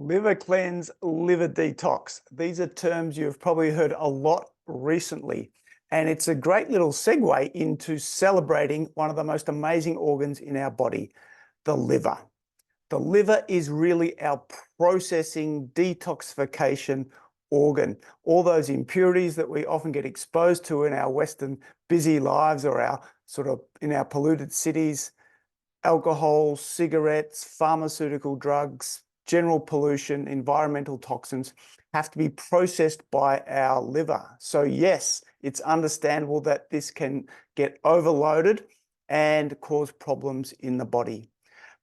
Liver cleanse, liver detox. These are terms you've probably heard a lot recently. And it's a great little segue into celebrating one of the most amazing organs in our body, the liver. The liver is really our processing detoxification organ. All those impurities that we often get exposed to in our Western busy lives or our in our polluted cities, alcohol, cigarettes, pharmaceutical drugs, general pollution, environmental toxins have to be processed by our liver. So yes, it's understandable that this can get overloaded and cause problems in the body.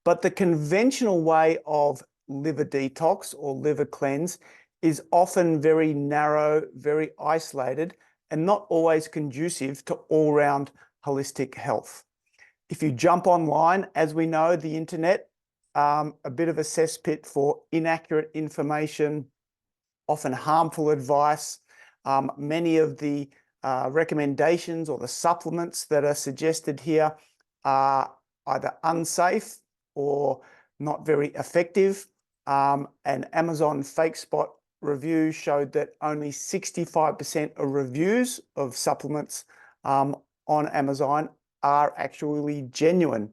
But the conventional way of liver detox or liver cleanse is often very narrow, very isolated, and not always conducive to all-round holistic health. If you jump online, as we know, the internet, a bit of a cesspit for inaccurate information, often harmful advice. Many of the recommendations or the supplements that are suggested here are either unsafe or not very effective. An Amazon fake spot review showed that only 65% of reviews of supplements on Amazon are actually genuine.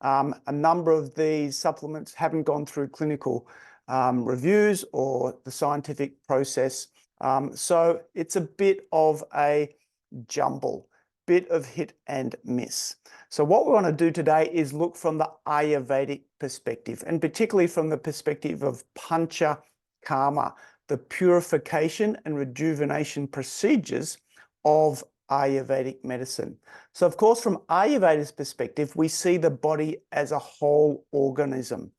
A number of these supplements haven't gone through clinical reviews or the scientific process. So it's a bit of a jumble, bit of hit and miss. So what we want to do today is look from the Ayurvedic perspective, and particularly from the perspective of Panchakarma, the purification and rejuvenation procedures of Ayurvedic medicine. So of course, from Ayurveda's perspective, we see the body as a whole organism,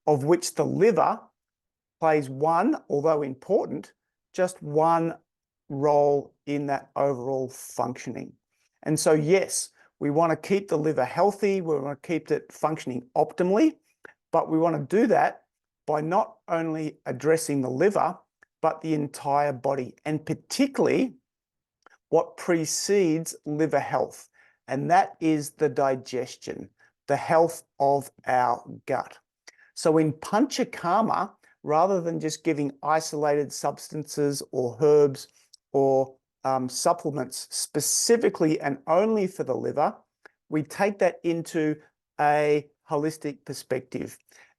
of which the liver plays one, although important, just one role in that overall functioning. And so yes, we want to keep the liver healthy, we want to keep it functioning optimally, but we want to do that by not only addressing the liver, but the entire body, and particularly what precedes liver health, and that is the digestion, the health of our gut. So in Panchakarma, rather than just giving isolated substances or herbs or supplements specifically and only for the liver, we take that into a holistic perspective,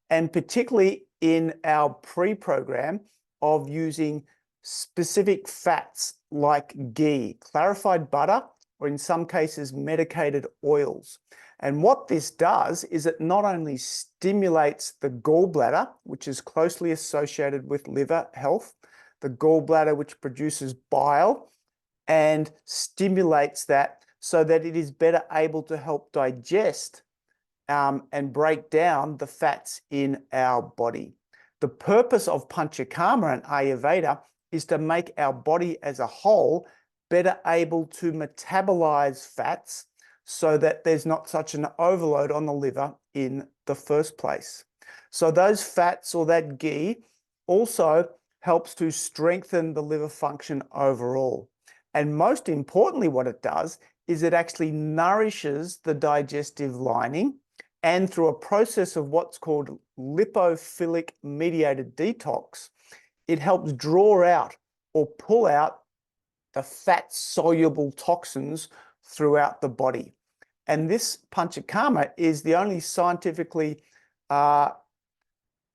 and particularly in our pre-program of using specific fats like ghee, clarified butter, or in some cases medicated oils. And what this does is it not only stimulates the gallbladder, which is closely associated with liver health, the gallbladder which produces bile, and stimulates that so that it is better able to help digest and break down the fats in our body. The purpose of Panchakarma and Ayurveda is to make our body as a whole better able to metabolize fats so that there's not such an overload on the liver in the first place. So those fats or that ghee also helps to strengthen the liver function overall. And most importantly, what it does is it actually nourishes the digestive lining, and through a process of what's called lipophilic mediated detox, it helps draw out or pull out the fat-soluble toxins throughout the body. And this Panchakarma is the only scientifically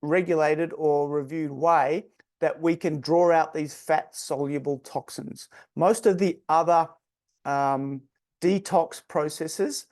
regulated or reviewed way that we can draw out these fat-soluble toxins. Most of the other detox processes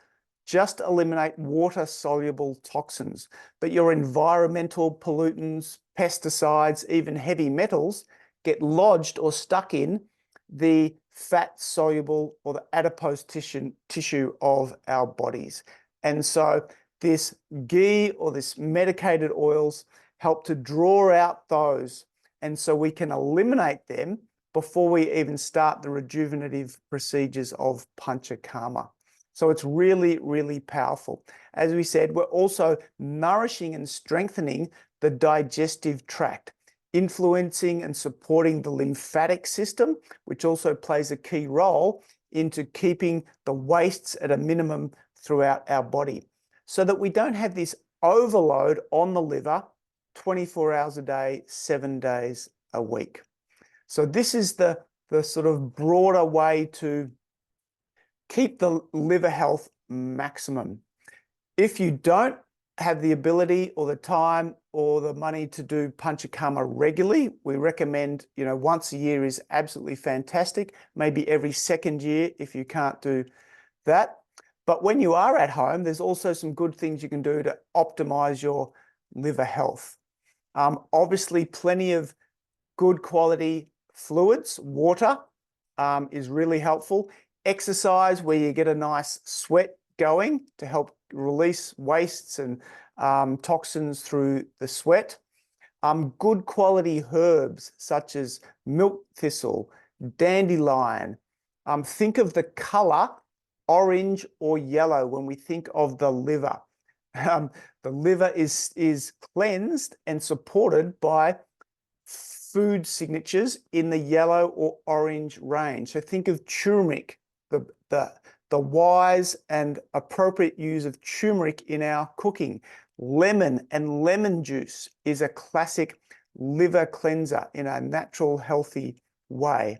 just eliminate water-soluble toxins, but your environmental pollutants, pesticides, even heavy metals get lodged or stuck in the fat-soluble or the adipose tissue of our bodies. And so this ghee or this medicated oils help to draw out those, and so we can eliminate them before we even start the rejuvenative procedures of Panchakarma. So it's really, really powerful. As we said, we're also nourishing and strengthening the digestive tract, influencing and supporting the lymphatic system, which also plays a key role into keeping the wastes at a minimum throughout our body, so that we don't have this overload on the liver 24 hours a day, 7 days a week. So this is the sort of broader way to keep the liver health maximum. If you don't have the ability or the time or the money to do Panchakarma regularly, we recommend, once a year is absolutely fantastic, maybe every second year if you can't do that. But when you are at home, there's also some good things you can do to optimize your liver health. Obviously, plenty of good quality fluids, water is really helpful. Exercise where you get a nice sweat going to help release wastes and toxins through the sweat. Good quality herbs such as milk thistle, dandelion. Think of the color orange or yellow when we think of the liver. The liver is cleansed and supported by food signatures in the yellow or orange range. So think of turmeric, the wise and appropriate use of turmeric in our cooking. Lemon and lemon juice is a classic liver cleanser in a natural, healthy way.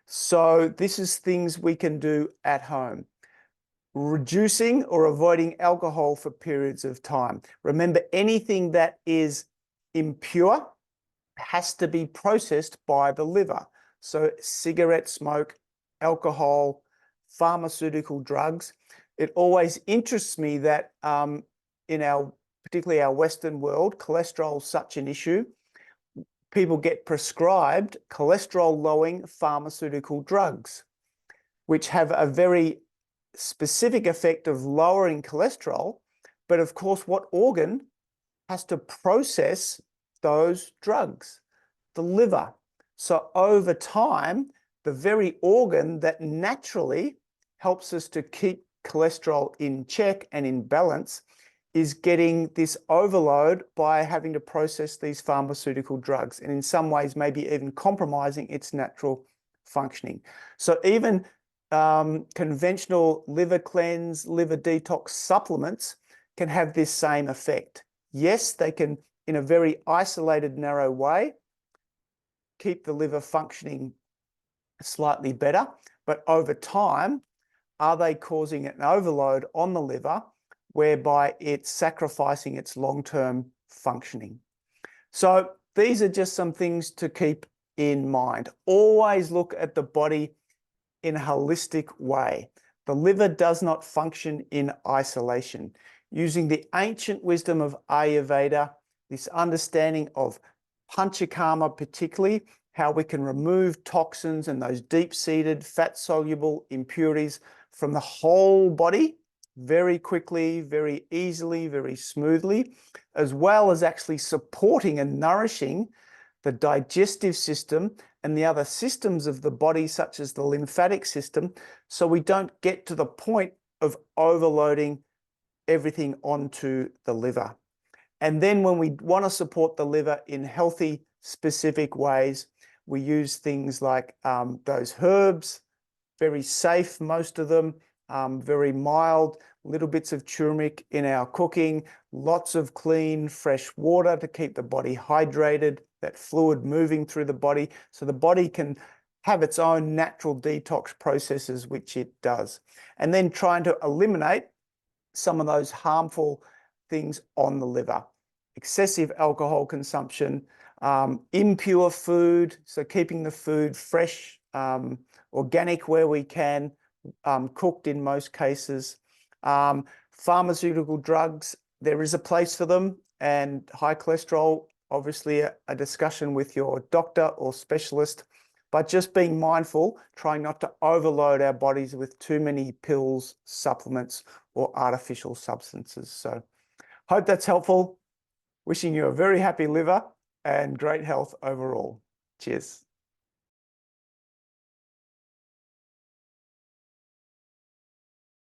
So this is things we can do at home. Reducing or avoiding alcohol for periods of time. Remember, anything that is impure has to be processed by the liver. So cigarette smoke, alcohol, pharmaceutical drugs. It always interests me that in particularly our Western world, cholesterol is such an issue. People get prescribed cholesterol-lowering pharmaceutical drugs, which have a very specific effect of lowering cholesterol. But of course, what organ has to process those drugs? The liver. So over time, the very organ that naturally helps us to keep cholesterol in check and in balance is getting this overload by having to process these pharmaceutical drugs, and in some ways maybe even compromising its natural functioning. So even conventional liver cleanse, liver detox supplements can have this same effect. Yes, they can, in a very isolated, narrow way, keep the liver functioning slightly better, but over time, are they causing an overload on the liver whereby it's sacrificing its long-term functioning? So these are just some things to keep in mind. Always look at the body in a holistic way. The liver does not function in isolation. Using the ancient wisdom of Ayurveda, this understanding of Panchakarma particularly, how we can remove toxins and those deep-seated fat-soluble impurities from the whole body very quickly, very easily, very smoothly, as well as actually supporting and nourishing the digestive system and the other systems of the body, such as the lymphatic system, so we don't get to the point of overloading everything onto the liver. And then when we want to support the liver in healthy, specific ways, we use things like those herbs, very safe, most of them, very mild, little bits of turmeric in our cooking, lots of clean, fresh water to keep the body hydrated, that fluid moving through the body, so the body can have its own natural detox processes, which it does. And then trying to eliminate some of those harmful things on the liver. Excessive alcohol consumption, impure food, so keeping the food fresh, organic where we can, cooked in most cases. Pharmaceutical drugs, there is a place for them, and high cholesterol, obviously a discussion with your doctor or specialist, but just being mindful, trying not to overload our bodies with too many pills, supplements, or artificial substances. So hope that's helpful. Wishing you a very happy liver and great health overall. Cheers.